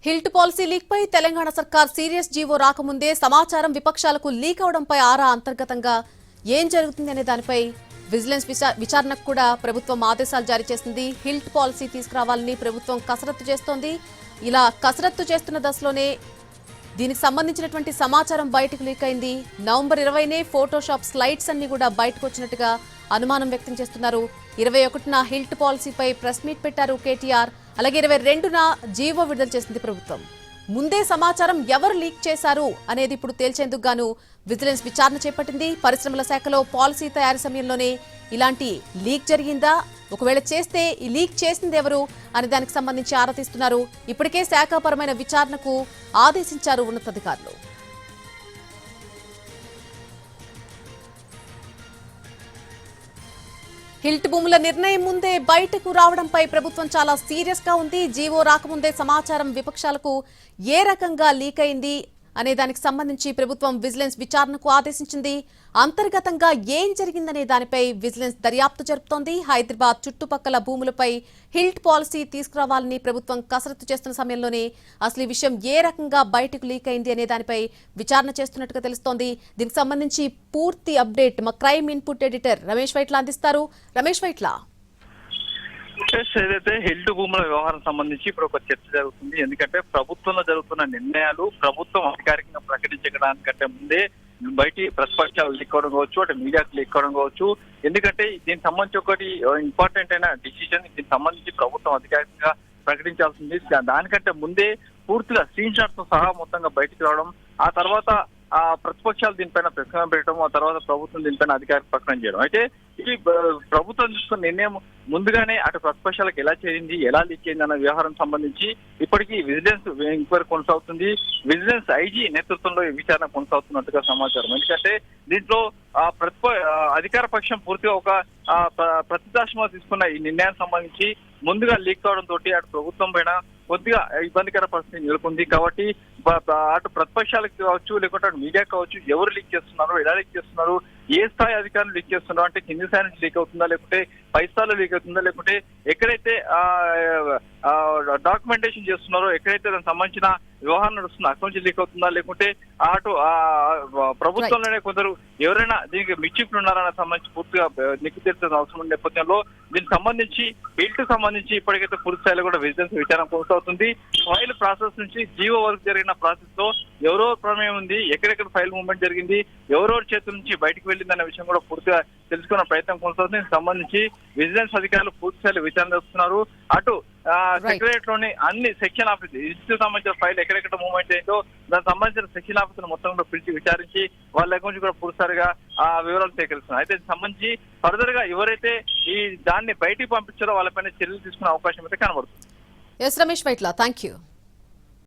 HILT policy leak పై తెలంగాణ సర్కార్ serious GO రాకముందే సమాచారం విపక్షాలకు లీక్ అవడంపై ఆరా అంతర్గతంగా ఏం జరుగుతుంది అనే దానిపై విజిలెన్స్ విచారణకు కూడా ప్రభుత్వం ఆదేశాలు జారీ చేసింది. హిల్ట్ పాలసీ తీసుకురావాలని ప్రభుత్వం కసరత్తు చేస్తోంది. ఇలా కసరత్తు చేస్తున్న దశలోనే దీనికి సంబంధించినటువంటి సమాచారం బయటకు లీక్ అయింది. నవంబర్ 20నే ఫోటోషాప్ స్లైడ్స్ అన్ని కూడా బయటకు వచ్చినట్టుగా అనుమానం వ్యక్తం చేస్తున్నారు. 21న హిల్ట్ పాలసీపై ప్రెస్ మీట్ పెట్టారు కేటీఆర్. అలాగే 22న జీవో విడుదల చేసింది ప్రభుత్వం. ముందే సమాచారం ఎవరు లీక్ చేశారు అనేది ఇప్పుడు తేల్చేందుకు గాను విజిలెన్స్ విచారణ చేపట్టింది. పరిశ్రమల శాఖలో పాలసీ తయారీ సమయంలోనే ఇలాంటి లీక్ జరిగిందా, ఒకవేళ చేస్తే ఈ లీక్ చేసింది ఎవరు అనే దానికి సంబంధించి ఆరా తీస్తున్నారు. ఇప్పటికే శాఖాపరమైన విచారణకు ఆదేశించారు ఉన్నతాధికారులు. హిల్ట్ భూముల నిర్ణయం ముందే బయటకు రావడంపై ప్రభుత్వం చాలా సీరియస్ గా ఉంది. జీవో రాకముందే సమాచారం విపక్షాలకు ఏ రకంగా లీక్ అయింది అనే దానికి సంబంధించి ప్రభుత్వం విజిలెన్స్ విచారణకు ఆదేశించింది. అంతర్గతంగా ఏం జరిగిందనే దానిపై విజిలెన్స్ దర్యాప్తు జరుపుతోంది. హైదరాబాద్ చుట్టుపక్కల భూములపై హిల్ట్ పాలసీ తీసుకురావాలని ప్రభుత్వం కసరత్తు చేస్తున్న సమయంలోనే అసలు ఈ విషయం ఏ రకంగా బయటకు లీక్ అయింది అనే దానిపై విచారణ చేస్తున్నట్టుగా తెలుస్తోంది. దీనికి సంబంధించి పూర్తి అప్డేట్ మా crime input editor Ramesh Vaitla అందిస్తారు. రమేష్ వైట్ల, ఏదైతే హిల్ట్ భూముల వ్యవహారం సంబంధించి ఇప్పుడు ఒక చర్చ జరుగుతుంది. ఎందుకంటే ప్రభుత్వంలో జరుగుతున్న నిర్ణయాలు ప్రభుత్వం అధికారికంగా ప్రకటించడానికంటే ముందే బయటి ప్రతిపక్షాలు లీక్ అవడం కావచ్చు, అటు మీడియాకు లీక్ అవడం కావచ్చు. ఎందుకంటే దీనికి సంబంధించి ఒకటి ఇంపార్టెంట్ అయిన డిసిజన్, దీనికి సంబంధించి ప్రభుత్వం అధికారికంగా ప్రకటించాల్సింది. దానికంటే ముందే పూర్తిగా స్క్రీన్ షాట్స్ తో సహా మొత్తంగా బయటికి రావడం, ఆ తర్వాత ప్రతిపక్షాలు దీనిపైన ప్రశ్న పెట్టడం, ఆ తర్వాత ప్రభుత్వం దీనిపైన అధికారిక ప్రకటన చేయడం. అయితే ఈ ప్రభుత్వం తీసుకున్న నిర్ణయం ముందుగానే అటు ప్రతిపక్షాలకు ఎలా చేరింది, ఎలా లీక్ అయింది అన్న వ్యవహారం సంబంధించి ఇప్పటికీ విజిలెన్స్ ఎంక్వైరీ కొనసాగుతుంది. విజిలెన్స్ ఐజీ నేతృత్వంలో ఈ విచారణ కొనసాగుతున్నట్టుగా సమాచారం. ఎందుకంటే దీంట్లో అధికార పక్షం పూర్తిగా ఒక ప్రతిదాశమ తీసుకున్న ఈ నిర్ణయానికి సంబంధించి ముందుగా లీక్ కావడంతో అటు ప్రభుత్వం పైన కొద్దిగా ఇబ్బందికర పరిస్థితి నెలకొంది. కాబట్టి అటు ప్రతిపక్షాలకు కావచ్చు, లేకుంటే అటు మీడియా కావచ్చు, ఎవరు లీక్ చేస్తున్నారు, ఎలా లీక్ చేస్తున్నారు, ఏ స్థాయి అధికారులు లీక్ చేస్తున్నారు, అంటే కింది స్థాయి నుంచి లీక్ అవుతుందా, లేకుంటే పై స్థాయిలో లీక్ అవుతుందా, లేకుంటే ఎక్కడైతే డాక్యుమెంటేషన్ చేస్తున్నారో, ఎక్కడైతే దానికి సంబంధించిన వ్యవహారం నడుస్తుందో అక్కడి నుంచి లీక్ అవుతుందా, లేకుంటే అటు ప్రభుత్వంలోనే కొందరు ఎవరైనా దీనికి మిచ్చిపులు ఉన్నారన్న సంబంధించి పూర్తిగా నిక్కు తీర్చాల్సిన అవసరం ఉన్న నేపథ్యంలో దీనికి సంబంధించి హిల్ట్ సంబంధించి ఇప్పటికైతే పూర్తి స్థాయిలో కూడా విజిలెన్స్ విచారణ కొనసాగుతుంది. ఫైల్ ప్రాసెస్ నుంచి జీవో వరకు జరిగిన ప్రాసెస్ లో ఎవరో ప్రమేయం ఉంది, ఎక్కడెక్కడ ఫైల్ మూవ్మెంట్ జరిగింది, ఎవరెవరి చేతుల నుంచి బయటకు వెళ్ళిందనే విషయం కూడా పూర్తిగా తెలుసుకున్న ప్రయత్నం కొనసాగుతుంది. దీనికి సంబంధించి విజిలెన్స్ అధికారులు పూర్తి స్థాయిలో విచారణ చేస్తున్నారు. అటు సెక్రటరియట్ లోని అన్ని సెక్షన్ ఆఫీస్ ఇన్స్టిట్యూట్ సంబంధించిన ఫైల్ ఎక్కడెక్కడ మూవ్మెంట్ అయిందో దానికి సంబంధించిన సెక్షన్ ఆఫీసులు మొత్తం కూడా పిలిచి విచారించి వాళ్ళ దగ్గర నుంచి కూడా పూర్తిసారిగా ఆ వివరాలు సేకరిస్తున్నారు. అయితే దీనికి సంబంధించి ఫర్దర్ గా ఎవరైతే ఈ దాన్ని బయటికి పంపించారో వాళ్ళపైన చర్యలు తీసుకునే అవకాశం అయితే కనబడుతుంది. Yes Ramesh Vytla, thank you.